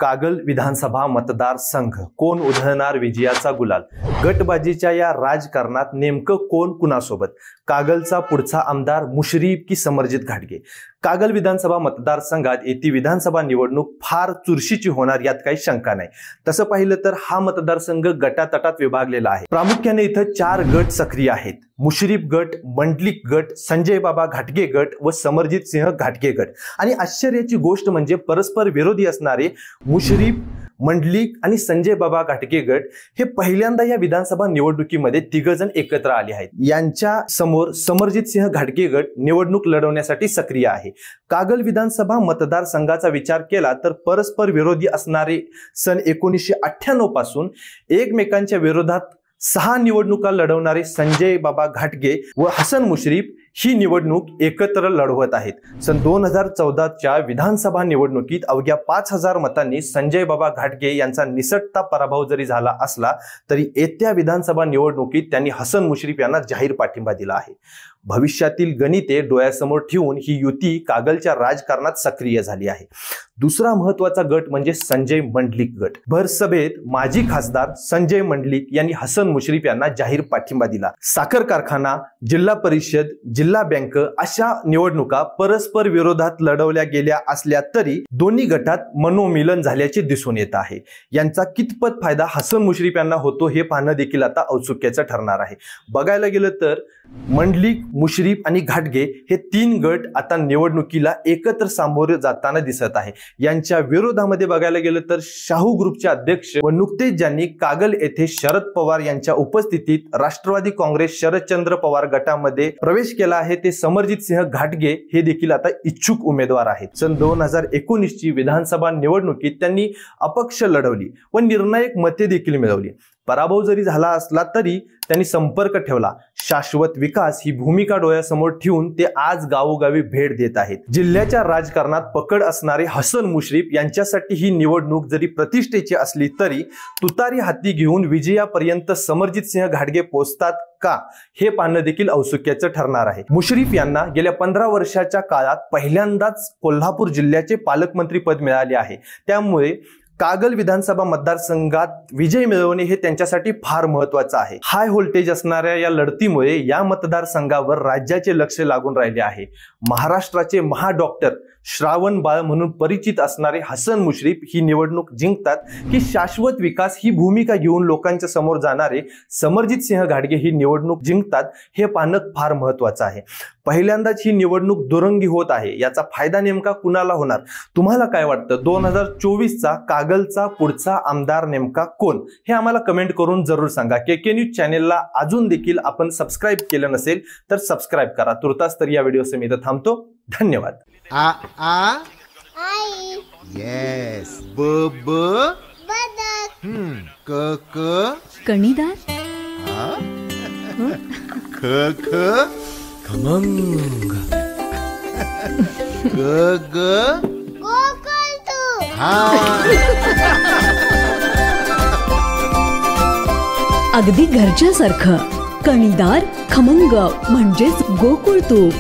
कागल विधानसभा मतदारसंघ कोण उधळणार विजयाचा गुलाल। गटबाजीच्या या राजकारणात नेमकं कोण कुणासोबत। कागलचा पुढचा आमदार मुश्रीफ की समरजित घाटगे। कागल विधानसभा मतदारसंघात येती विधानसभा निवडणूक फार चुरशीची होणार यात काही शंका नाही। तसं पाहिलं तर हा मतदारसंघ गटातटात विभागलेला आहे। प्रामुख्याने इथं 4 गट सक्रिय आहेत। मुश्रीफ गट, मंडलिक गट, संजय बाबा घाटगे गट व समरजित सिंह घाटगे गट। आणि आश्चर्याची गोष्ट म्हणजे परस्पर विरोधी असणारे मुश्रीफ, मंडलिक आणि संजय बाबा घाटगे गट हे पहिल्यांदा या विधानसभा निवडणुकीमध्ये तिघजण एकत्र आले आहेत। यांच्या समोर समरजित सिंह घाटगे गट निवडणूक लढवण्यासाठी सक्रिय आहे। कागल विधानसभा मतदारसंघाचा विचार केला तर परस्पर विरोधी असणारे सन 1998 पासून एकमेकांच्या विरोधात 6 निवडणुका लढवणारे संजय बाबा घाटगे व हसन मुश्रीफ ही निवडणूक एकत्र लढवत आहेत। सन 2014च्या विधानसभा निवडणुकीत अवघ्या 5000 मतांनी संजय बाबा घाटगे यांचा निसटता पराभव जरी झाला असला तरी येत्या विधानसभा निवडणुकीत त्यांनी हसन मुश्रीफ यांना जाहीर पाठिंबा दिला आहे। भविष्यातील गणिते डोळ्यासमोर ठेवून ही युती कागलच्या राजकारणात सक्रिय झाली आहे। दुसरा महत्त्वाचा गट म्हणजे संजय मंडलिक गट। भरसभेत माजी खासदार संजय मंडलिक यांनी हसन मुश्रीफ यांना जाहीर पाठिंबा दिला। साखर कारखाना, जिल्हा परिषद, जिल्हा बँक अशा निवडणुका परस्पर विरोधात लढवल्या गेल्या असल्या तरी दोन्ही गटात मनोमिलन झाल्याचे दिसून येत आहे। यांचा कितपत फायदा हसन मुश्रीफ यांना होतो हे पाहणं देखील आता औत्सुक्याचं ठरणार आहे। बघायला गेलं तर मंडलिक, मुश्रीफ आणि घाटगे हे 3 गट आता निवडणुकीला एकत्र सामोरे जाताना दिसत आहे। यांच्या विरोधामध्ये बघायला गेलं तर शाहू ग्रुपचे अध्यक्ष व नुकतेच ज्यांनी कागल येथे शरद पवार यांच्या उपस्थितीत राष्ट्रवादी काँग्रेस शरदचंद्र पवार गटामध्ये प्रवेश केला आहे ते समरजित सिंह घाटगे हे देखील आता इच्छुक उमेदवार आहेत। सन 2019 ची विधानसभा निवडणुकीत त्यांनी अपक्ष लढवली व निर्णायक मते देखील मिळवली। पराभव जरी झाला असला तरी त्यांनी संपर्क ठेवला। शाश्वत विकास ही भूमिका डोळ्यासमोर ठेवून ते आज गावोगावी भेट देत आहेत। जिल्ह्याच्या राजकारणात पकड असणारे हसन मुश्रीफ यांच्यासाठी ही निवडणूक जरी प्रतिष्ठेची असली तरी तुतारी हाती घेऊन विजयापर्यंत समरजित सिंह घाटगे पोहोचतात का हे पाहणं देखील औत्सुक्याचं ठरणार आहे। मुश्रीफ यांना गेल्या 15 वर्षाच्या काळात पहिल्यांदाच कोल्हापूर जिल्ह्याचे पालकमंत्री पद मिळाले आहे। त्यामुळे कागल विधानसभा मतदारसंघात विजय मिळवणे हे त्यांच्यासाठी फार महत्त्वाचं आहे। हाय व्होल्टेज असणाऱ्या या लढतीमुळे या मतदारसंघावर राज्याचे लक्ष लागून राहिले आहे। महाराष्ट्राचे महाडॉक्टर श्रावण बाळ म्हणून परिचित असणारे हसन मुश्रीफ ही निवडणूक जिंकतात की शाश्वत विकास ही भूमिका घेऊन लोकांच्या समोर जाणारे समरजित सिंह घाटगे ही निवडणूक जिंकतात हे पाहणं फार महत्त्वाचं आहे। पहिल्यांदाच ही निवडणूक दुरंगी होत आहे। याचा फायदा नेमका कुणाला होणार तुम्हाला काय वाटतं? 2024चा कागलचा पुढचा आमदार नेमका कोण हे आम्हाला कमेंट करून जरूर सांगा। केके न्यूज चॅनेलला अजून देखील आपण सबस्क्राइब केलं नसेल तर सबस्क्राइब करा। तुर्तास तर या व्हिडिओचे मी इथं थांबतो। धन्यवाद। आई येस ब ब बदक क क कणीदार ख ख खमंग ग ग गोकुळ तू अगदी घरच्यासारखं कणीदार खमंग म्हणजेच गोकुळ तूप।